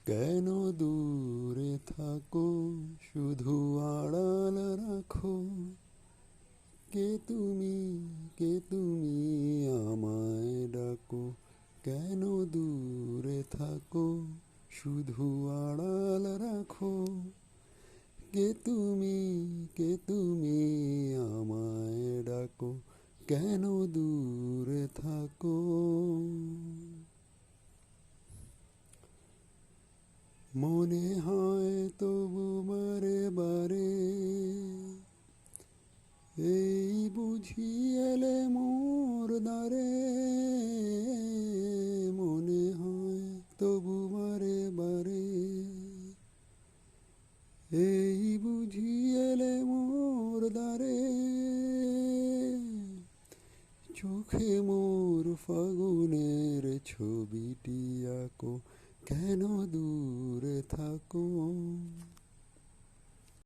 কেন দূরে থাকো, শুধু আড়াল রাখো। কে তুমি আমায় ডাকো। কেন দূরে থাকো, শুধু আড়াল রাখো। কে তুমি আমায় ডাকো। কেন দূরে থাকো। মনে হয় তবু বারে বারে, এই বুঝি এলে মোর দ্বারে। মনে হয় তবু বারে বারে, এই বুঝি এলে মোর দ্বারে। চোখে মোর ফাগুনের ছবিটি আঁকো। কেন দূরে থাকো।